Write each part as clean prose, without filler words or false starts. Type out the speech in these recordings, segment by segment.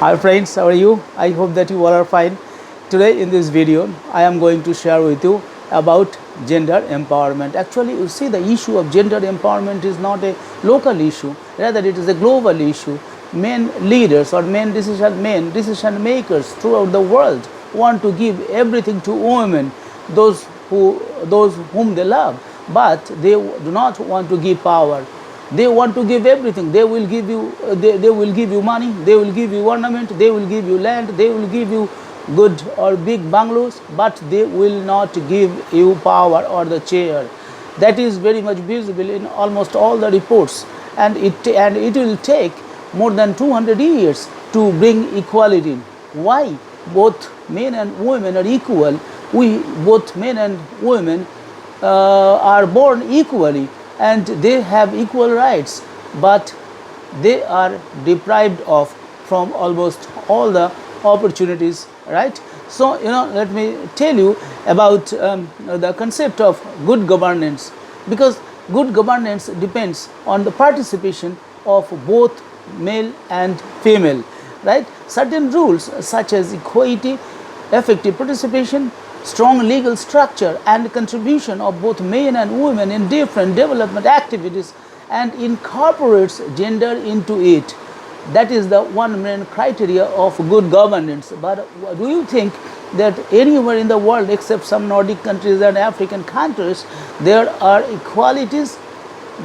Hi friends, how are you? I hope that you all are fine. Today in this video, I am going to share with you about gender empowerment. Actually, you see, the issue of gender empowerment is not a local issue, rather it is a global issue. Men leaders or men decision makers throughout the world want to give everything to women, those whom they love, but they do not want to give power. They want to give everything. They will give you they will give you money, they will give you ornament, they will give you land, they will give you good or big bungalows, but they will not give you power or the chair. That is very much visible in almost all the reports, and it will take more than 200 years to bring equality. Why? Both men and women are equal. We both men and women are born equally, and they have equal rights, but they are deprived of from almost all the opportunities, right? So let me tell you about the concept of good governance, because good governance depends on the participation of both male and female, right? Certain rules such as equity, effective participation, strong legal structure, and contribution of both men and women in different development activities, and incorporates gender into it. That is the one main criteria of good governance. But do you think that anywhere in the world except some Nordic countries and African countries there are equalities?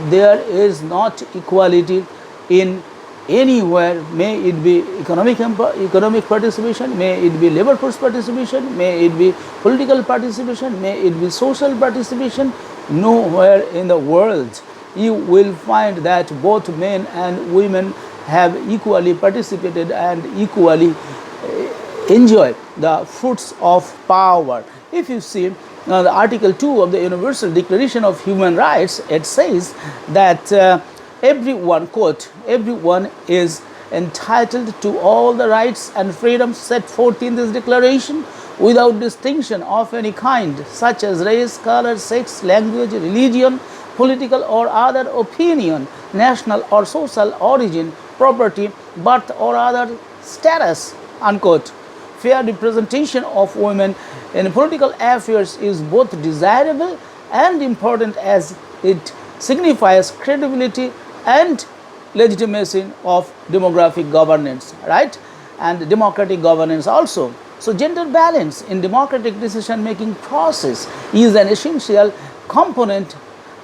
There is not equality in anywhere, may it be economic participation, may it be labor force participation, may it be political participation, may it be social participation. Nowhere in the world you will find that both men and women have equally participated and equally enjoy the fruits of power. If you see the Article 2 of the Universal Declaration of Human Rights, it says that everyone, quote, everyone is entitled to all the rights and freedoms set forth in this declaration without distinction of any kind, such as race, color, sex, language, religion, political or other opinion, national or social origin, property, birth or other status, unquote. Fair representation of women in political affairs is both desirable and important, as it signifies credibility and legitimacy of demographic governance, right? And democratic governance also. So gender balance in democratic decision making process is an essential component,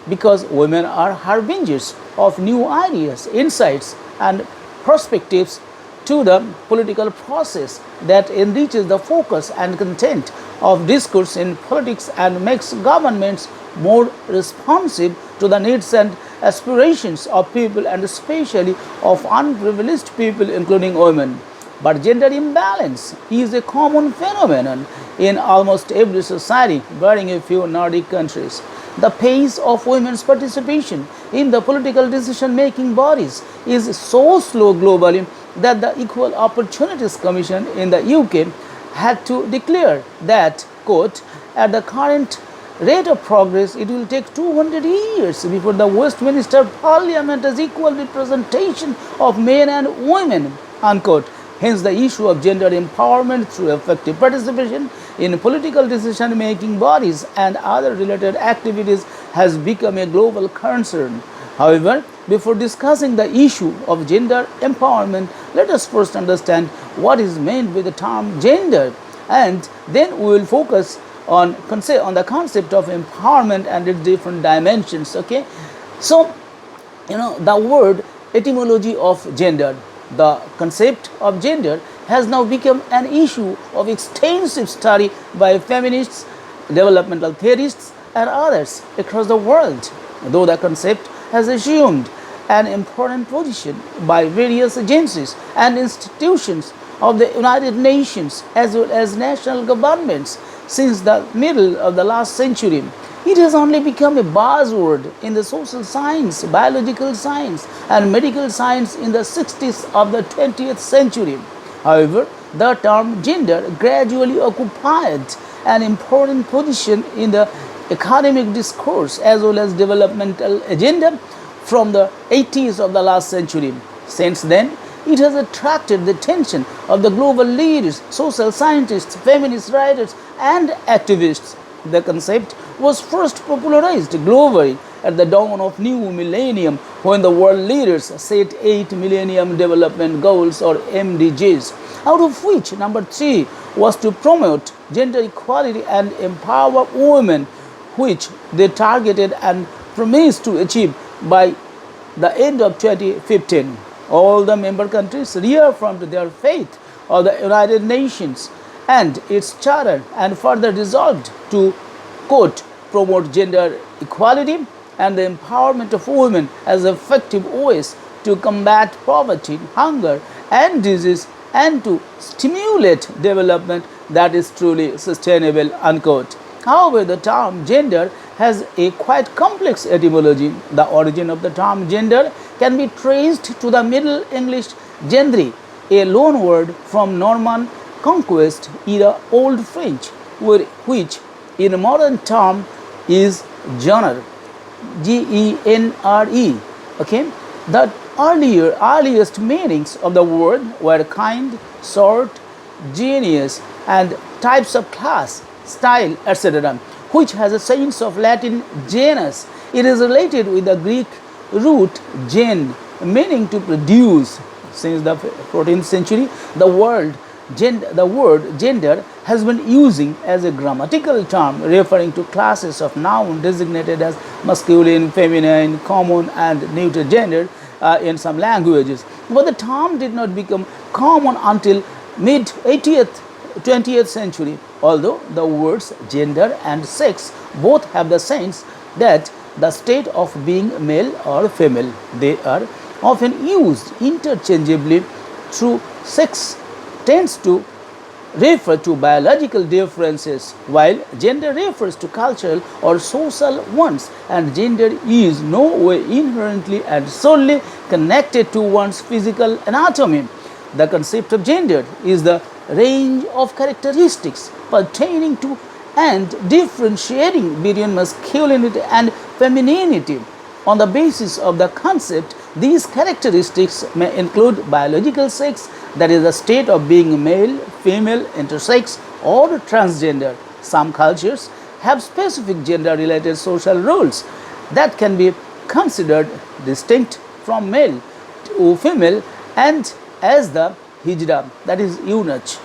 because women are harbingers of new ideas, insights, and perspectives to the political process that enriches the focus and content of discourse in politics and makes governments more responsive to the needs and aspirations of people, and especially of unprivileged people, including women. But gender imbalance is a common phenomenon in almost every society, barring a few Nordic countries. The pace of women's participation in the political decision-making bodies is so slow globally that the Equal Opportunities Commission in the UK had to declare that, quote, at the current rate of progress, it will take 200 years before the Westminster Parliament has equal representation of men and women, unquote. Hence, the issue of gender empowerment through effective participation in political decision-making bodies and other related activities has become a global concern. However, before discussing the issue of gender empowerment, let us first understand what is meant with the term gender, and then we will focus on the concept of empowerment and its different dimensions. Okay, so the word etymology of gender, the concept of gender has now become an issue of extensive study by feminists, developmental theorists, and others across the world, though the concept has assumed an important position by various agencies and institutions of the United Nations as well as national governments since the middle of the last century. It has only become a buzzword in the social science, biological science, and medical science in the 60s of the 20th century. However, the term gender gradually occupied an important position in the academic discourse as well as developmental agenda from the 80s of the last century. Since then, it has attracted the attention of the global leaders, social scientists, feminist writers, and activists. The concept was first popularized globally at the dawn of new millennium when the world leaders set 8 Millennium Development Goals or MDGs, out of which number 3 was to promote gender equality and empower women, which they targeted and promised to achieve by the end of 2015. All the member countries reaffirmed their faith of the United Nations and its charter and further resolved to, quote, promote gender equality and the empowerment of women as effective ways to combat poverty, hunger, and disease and to stimulate development that is truly sustainable, unquote. However, the term gender has a quite complex etymology. The origin of the term gender can be traced to the Middle English genre, a loan word from Norman Conquest era Old French, which in modern term is genre, G-E-N-R-E. Okay, the earliest meanings of the word were kind, sort, genius, and types of class, style, etc., which has a sense of Latin genus. It is related with the Greek root gen, meaning to produce. Since the 14th century, the word gender has been using as a grammatical term referring to classes of noun designated as masculine, feminine, common, and neuter gender in some languages. But the term did not become common until mid 20th century, although the words gender and sex both have the sense that the state of being male or female. They are often used interchangeably through sex tends to refer to biological differences, while gender refers to cultural or social ones, and gender is no way inherently and solely connected to one's physical anatomy. The concept of gender is the range of characteristics pertaining to and differentiating between masculinity and femininity. On the basis of the concept, these characteristics may include biological sex, that is, the state of being male, female, intersex, or transgender. Some cultures have specific gender related social roles that can be considered distinct from male to female, and as the hijra, that is, eunuch,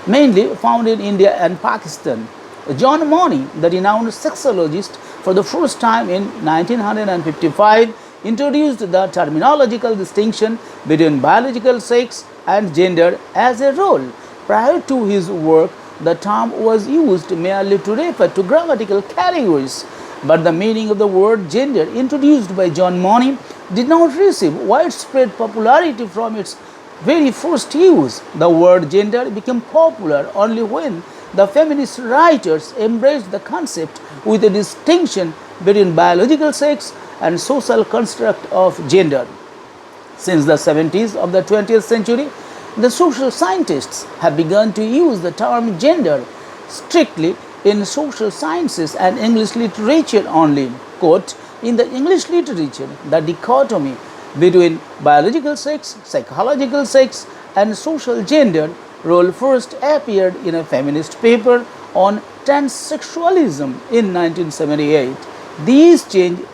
mainly found in India and Pakistan. John Money, the renowned sexologist, for the first time in 1955 introduced the terminological distinction between biological sex and gender as a role. Prior to his work, the term was used merely to refer to grammatical categories, but the meaning of the word gender introduced by John Money did not receive widespread popularity from its very first use. The word gender became popular only when the feminist writers embraced the concept with a distinction between biological sex and social construct of gender. Since the 70s of the 20th century, the social scientists have begun to use the term gender strictly in social sciences and English literature only. Quote, in the English literature, the dichotomy between biological sex, psychological sex, and social gender role first appeared in a feminist paper on transsexualism in 1978. These changes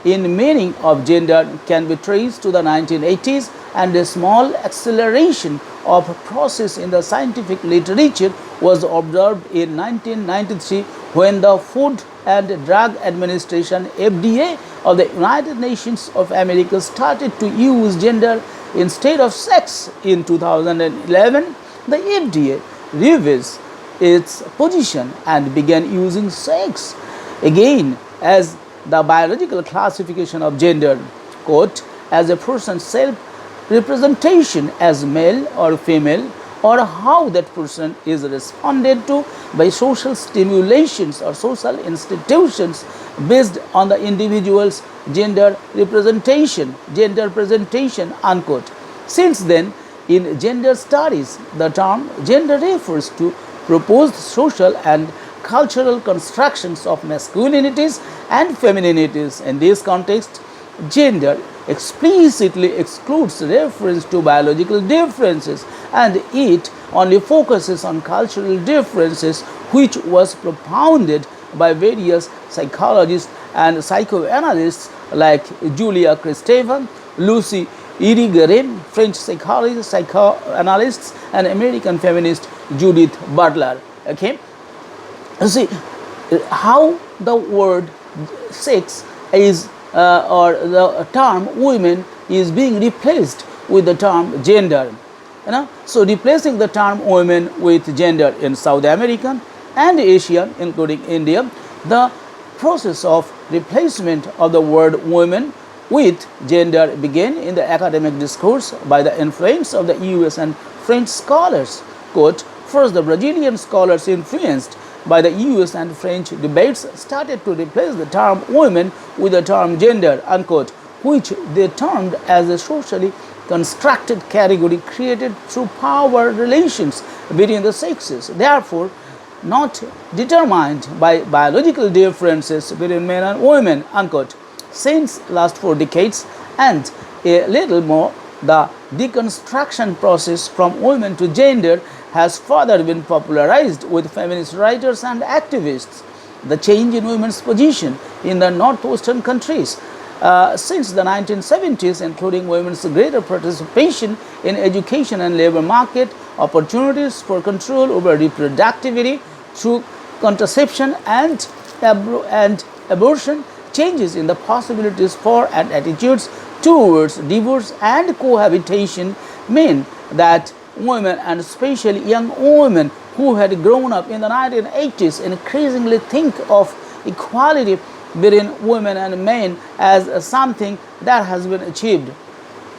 in meaning of gender can be traced to the 1980s, and a small acceleration of process in the scientific literature was observed in 1993 when the Food and Drug Administration (FDA) of the United Nations of America started to use gender instead of sex. In 2011, the FDA revised its position and began using sex again as the biological classification of gender, quote, as a person's self-representation as male or female, or how that person is responded to by social stimulations or social institutions based on the individual's gender presentation, unquote. Since then, in gender studies, the term gender refers to proposed social and cultural constructions of masculinities and femininities. In this context, gender explicitly excludes reference to biological differences, and it only focuses on cultural differences, which was propounded by various psychologists and psychoanalysts like Julia Kristeva, Lucy Irigaray, French psychologist, psychoanalysts, and American feminist Judith Butler. Okay, you see how the word sex is or the term women is being replaced with the term gender. So replacing the term women with gender in South American and Asia, including India, the process of replacement of the word women with gender began in the academic discourse by the influence of the US and French scholars. Quote, first, the Brazilian scholars influenced by the US and French debates started to replace the term women with the term gender, unquote, which they termed as a socially constructed category created through power relations between the sexes, therefore not determined by biological differences between men and women, unquote. Since last 4 decades and a little more, the deconstruction process from women to gender has further been popularized with feminist writers and activists. The change in women's position in the northwestern countries since the 1970s, including women's greater participation in education and labor market, opportunities for control over reproductivity through contraception and abortion, changes in the possibilities for and attitudes towards divorce and cohabitation mean that women, and especially young women who had grown up in the 1980s, increasingly think of equality between women and men as something that has been achieved,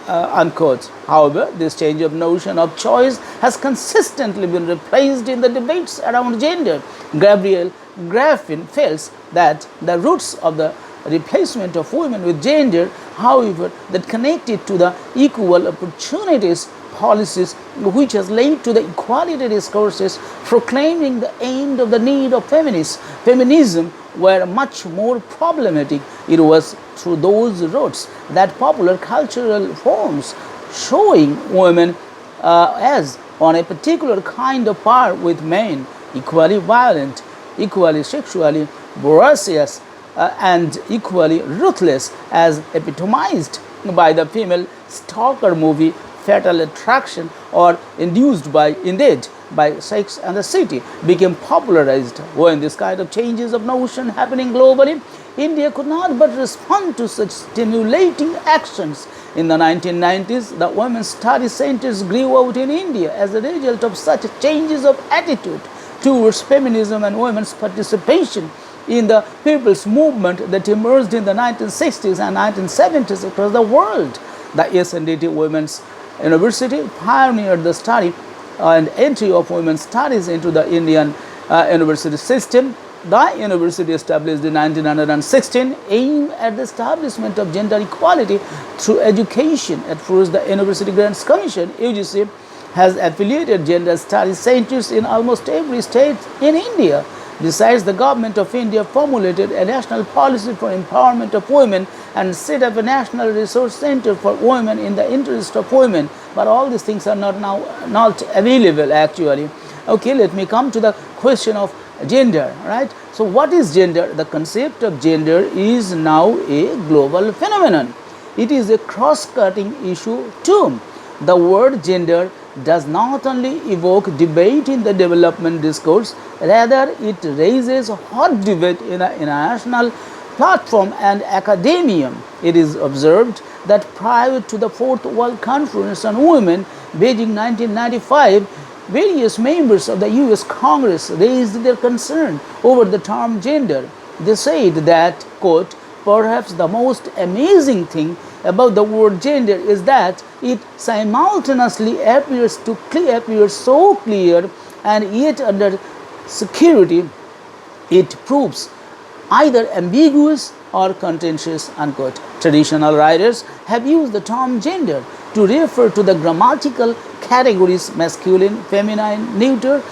unquote. However, this change of notion of choice has consistently been replaced in the debates around gender. Gabriel Graffin feels that the roots of the replacement of women with gender, however, that connected to the equal opportunities policies which has led to the equality discourses proclaiming the end of the need of feminism were much more problematic. It was through those roots that popular cultural forms showing women as on a particular kind of par with men, equally violent, equally sexually voracious, and equally ruthless, as epitomized by the female stalker movie Fatal Attraction, or induced by Indeed by Sex and the City, became popularized. When this kind of changes of notion happening globally, India could not but respond to such stimulating actions. In the 1990s, the women's study centers grew out in India as a result of such changes of attitude towards feminism and women's participation in the people's movement that emerged in the 1960s and 1970s across the world. The SNDT Women's University pioneered the study and entry of women's studies into the Indian university system. The university, established in 1916, aimed at the establishment of gender equality through education. At first, the University Grants Commission (UGC) has affiliated gender studies centers in almost every state in India. Besides, the government of India formulated a national policy for empowerment of women and set up a national resource center for women in the interest of women. But all these things are not available actually. Okay, let me come to the question of gender, right? So what is gender? The concept of gender is now a global phenomenon. It is a cross-cutting issue too. The word gender does not only evoke debate in the development discourse, rather it raises hot debate in an international platform and academia. It is observed that prior to the Fourth World Conference on Women, Beijing 1995, various members of the US Congress raised their concern over the term gender. They said that, quote, perhaps the most amazing thing about the word gender is that it simultaneously appears so clear, and yet under security it proves either ambiguous or contentious, unquote. Traditional writers have used the term gender to refer to the grammatical categories masculine, feminine, neuter,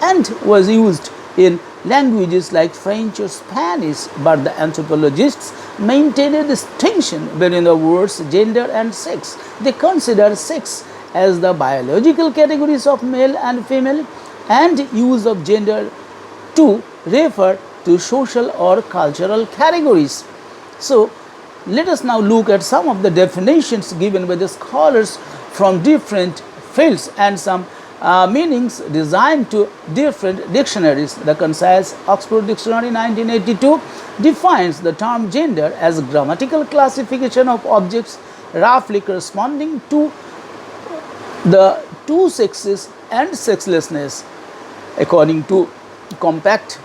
and was used in languages like French or Spanish, but the anthropologists maintain a distinction between the words gender and sex. They consider sex as the biological categories of male and female and use of gender to refer to social or cultural categories. So, let us now look at some of the definitions given by the scholars from different fields and some meanings designed to different dictionaries. The concise Oxford Dictionary 1982 defines the term gender as grammatical classification of objects roughly corresponding to the two sexes and sexlessness. According to compact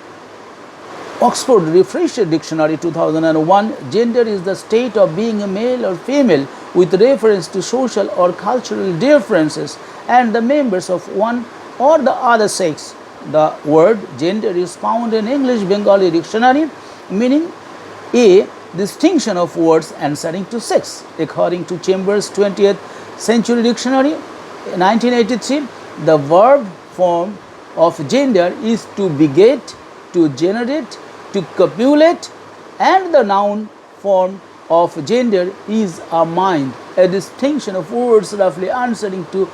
Oxford Refresher Dictionary 2001, gender is the state of being a male or female with reference to social or cultural differences and the members of one or the other sex. The word gender is found in English Bengali Dictionary, meaning a distinction of words answering to sex. According to Chambers 20th Century Dictionary 1983, the verb form of gender is to beget, to generate, to copulate, and the noun form of gender is a mind, a distinction of words roughly answering to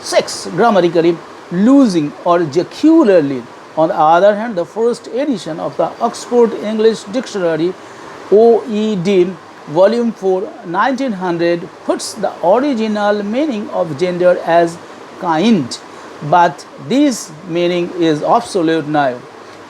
sex, grammatically, losing or jocularly. On the other hand, the first edition of the Oxford English Dictionary, OED, Volume 4, 1900, puts the original meaning of gender as kind, but this meaning is obsolete now.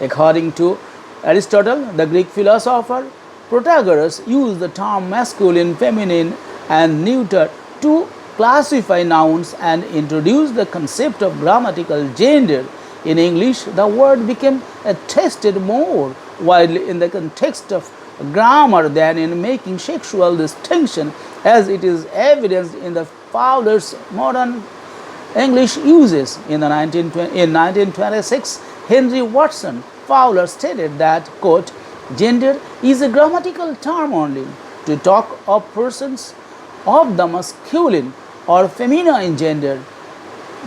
According to Aristotle, the Greek philosopher, Protagoras used the term masculine, feminine, and neuter to classify nouns and introduced the concept of grammatical gender. In English, the word became attested more widely in the context of grammar than in making sexual distinction, as it is evidenced in the Fowler's modern English uses. In 1926, Henry Watson Fowler stated that, quote, gender is a grammatical term only to talk of persons of the masculine or feminine gender,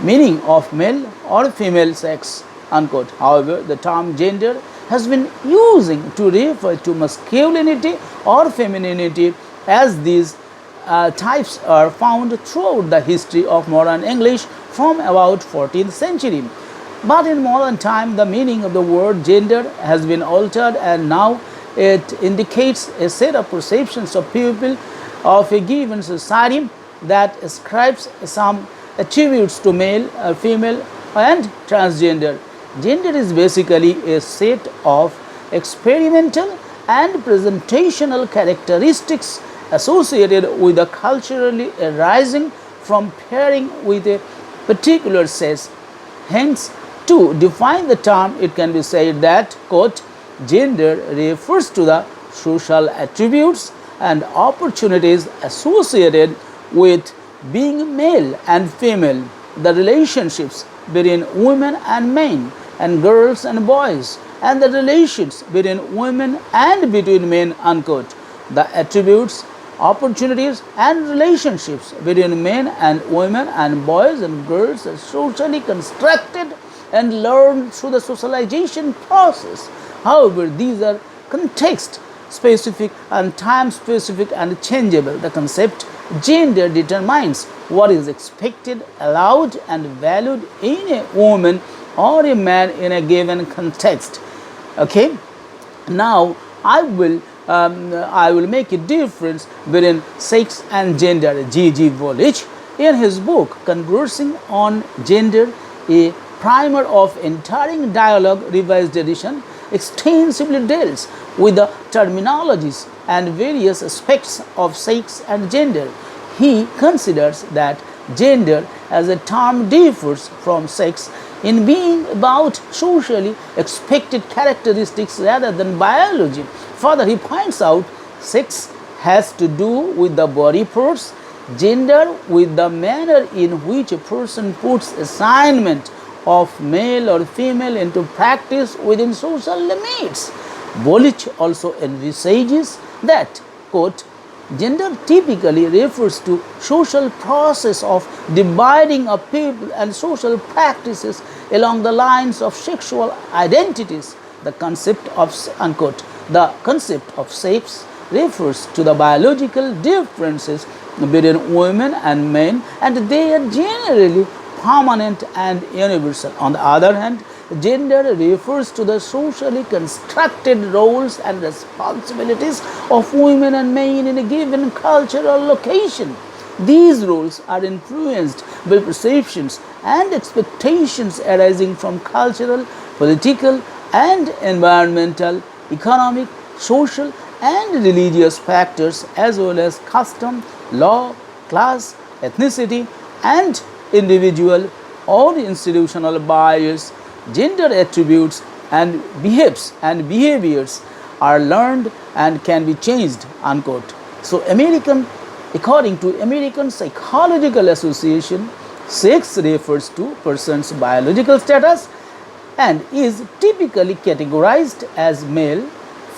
meaning of male or female sex, unquote. However, the term gender has been using to refer to masculinity or femininity, as these types are found throughout the history of modern English from about 14th century. But in modern time, the meaning of the word gender has been altered, and now it indicates a set of perceptions of people of a given society that ascribes some attributes to male, female, and transgender. Gender is basically a set of experimental and presentational characteristics associated with the culturally arising from pairing with a particular sex. Hence, to define the term, it can be said that, quote, gender refers to the social attributes and opportunities associated with being male and female, the relationships between women and men, and girls and boys, and the relations between women and between men, unquote. The attributes, opportunities, and relationships between men and women and boys and girls are socially constructed and learned through the socialization process. However, these are context specific and time specific and changeable. The concept gender determines what is expected, allowed, and valued in a woman or a man in a given context. Okay, now I will make a difference between sex and gender. G.G. Woolwich, in his book Conversing on Gender, a primer of entering dialogue, revised edition, extensively deals with the terminologies and various aspects of sex and gender. He considers that gender as a term differs from sex in being about socially expected characteristics rather than biology. Further, he points out sex has to do with the body parts, gender with the manner in which a person puts assignment of male or female into practice within social limits. Woolwich also envisages that, quote, gender typically refers to social process of dividing up people and social practices along the lines of sexual identities. The concept of, unquote, the concept of sex refers to the biological differences between women and men, and they are generally permanent and universal. On the other hand, gender refers to the socially constructed roles and responsibilities of women and men in a given cultural location. These roles are influenced by perceptions and expectations arising from cultural, political, and environmental, economic, social, and religious factors, as well as custom, law, class, ethnicity, and individual or institutional bias. Gender attributes and behaviors are learned and can be changed, unquote. So according to American Psychological Association, sex refers to person's biological status and is typically categorized as male,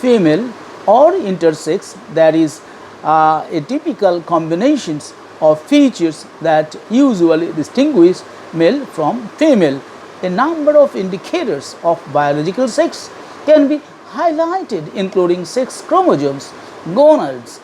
female, or intersex, that is, a typical combinations of features that usually distinguish male from female. A number of indicators of biological sex can be highlighted, including sex chromosomes, gonads,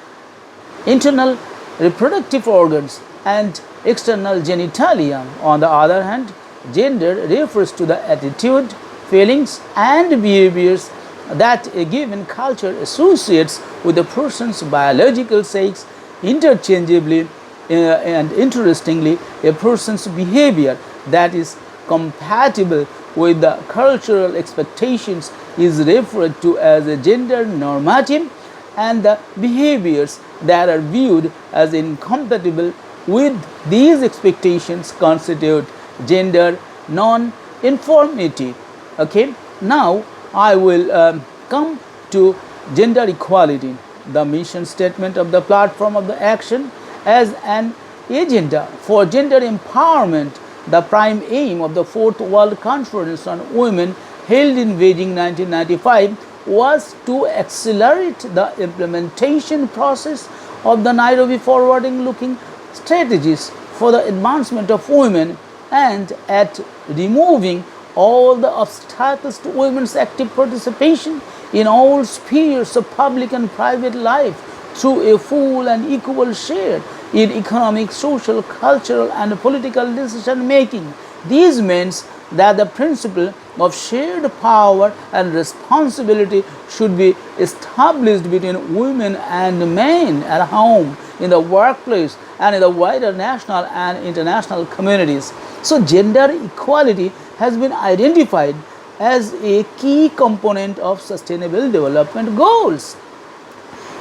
internal reproductive organs, and external genitalia. On the other hand, gender refers to the attitude, feelings, and behaviors that a given culture associates with a person's biological sex. Interchangeably and interestingly, a person's behavior that is compatible with the cultural expectations is referred to as a gender normative, and the behaviors that are viewed as incompatible with these expectations constitute gender non-conformity. Okay, now I will come to gender equality, the mission statement of the platform of the action as an agenda for gender empowerment. The prime aim of the Fourth World Conference on Women, held in Beijing 1995, was to accelerate the implementation process of the Nairobi forward-looking strategies for the advancement of women, and at removing all the obstacles to women's active participation in all spheres of public and private life through a full and equal share in economic, social, cultural, and political decision making. This means that the principle of shared power and responsibility should be established between women and men at home, in the workplace, and in the wider national and international communities. So, gender equality has been identified as a key component of sustainable development goals.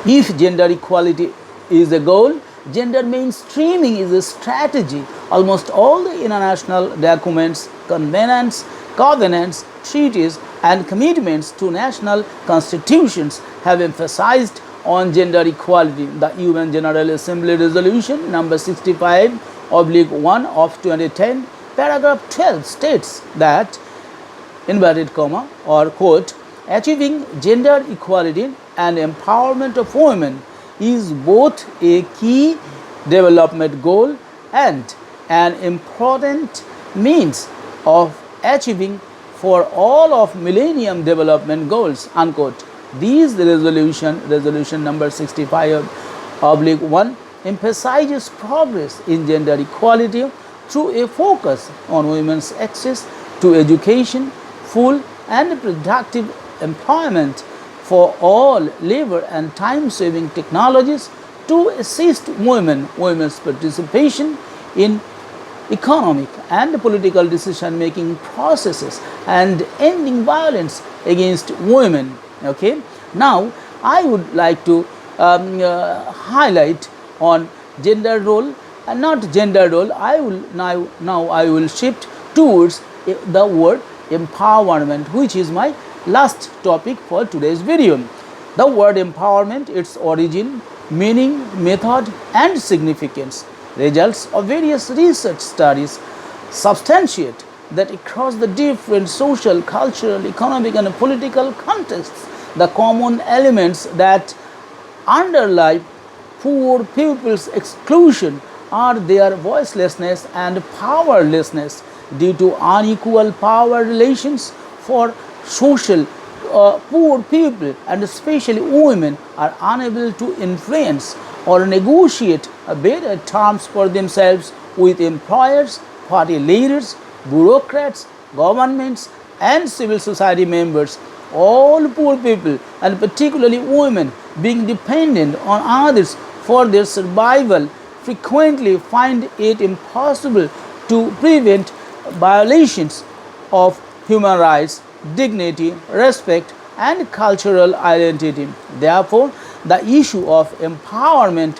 If gender equality is a goal, gender mainstreaming is a strategy. Almost all the international documents, covenants, treaties, and commitments to national constitutions have emphasized on gender equality. The UN General Assembly Resolution number 65/1 of 2010, paragraph 12 states that, inverted comma, or quote, achieving gender equality and empowerment of women is both a key development goal and an important means of achieving for all of Millennium Development Goals, unquote. These resolution number 65/1 emphasizes progress in gender equality through a focus on women's access to education, full and productive employment for all labor and time-saving technologies to assist women's participation in economic and political decision-making processes and ending violence against women. Okay, now I would like to highlight on gender role, and not gender role. I will now I will shift towards the word empowerment, which is my last topic for today's video. The word empowerment, its origin, meaning, method, and significance. Results of various research studies substantiate that across the different social, cultural, economic, and political contexts, the common elements that underlie poor people's exclusion are their voicelessness and powerlessness due to unequal power relations for social poor people and especially women are unable to influence or negotiate better terms for themselves with employers, party leaders, bureaucrats, governments, and civil society members. All poor people, and particularly women, being dependent on others for their survival, frequently find it impossible to prevent violations of human rights, dignity, respect, and cultural identity. Therefore, the issue of empowerment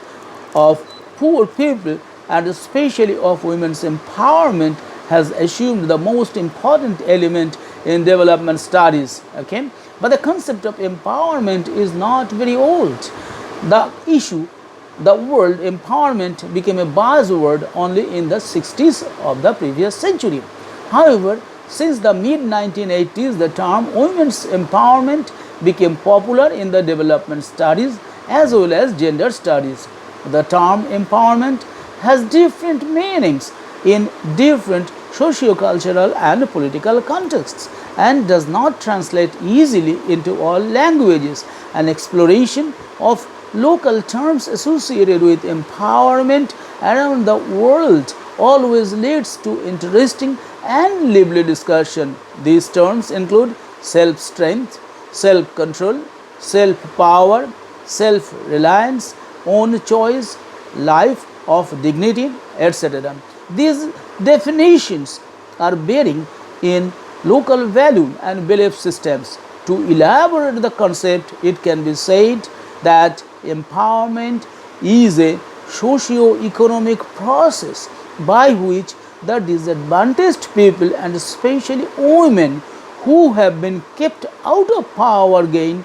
of poor people and especially of women's empowerment has assumed the most important element in development studies. Okay, but the concept of empowerment is not very old. The word empowerment became a buzzword only in the 60s of the previous century. However, since the mid 1980s, the term women's empowerment became popular in the development studies as well as gender studies. The term empowerment has different meanings in different socio-cultural and political contexts and does not translate easily into all languages. An exploration of local terms associated with empowerment around the world always leads to interesting and lively discussion. These terms include self-strength, self-control, self-power, self-reliance, own choice, life of dignity, etc. These definitions are bearing in local value and belief systems. To elaborate the concept, it can be said that empowerment is a socio-economic process by which the disadvantaged people and especially women who have been kept out of power gain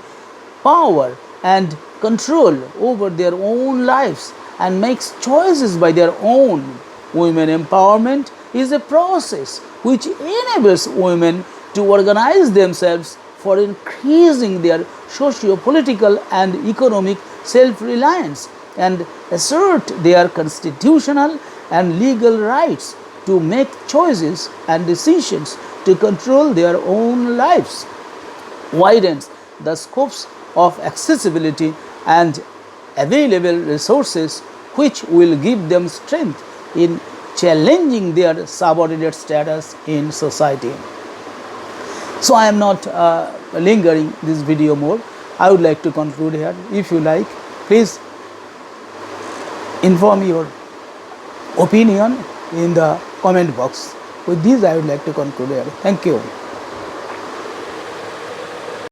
power and control over their own lives and makes choices by their own. Women empowerment is a process which enables women to organize themselves for increasing their socio-political and economic self-reliance and assert their constitutional and legal rights to make choices and decisions to control their own lives, widens the scopes of accessibility and available resources which will give them strength in challenging their subordinate status in society. So I am not lingering this video more. I would like to conclude here. If you like, please inform your opinion in the comment box. With this, I would like to conclude here. Thank you.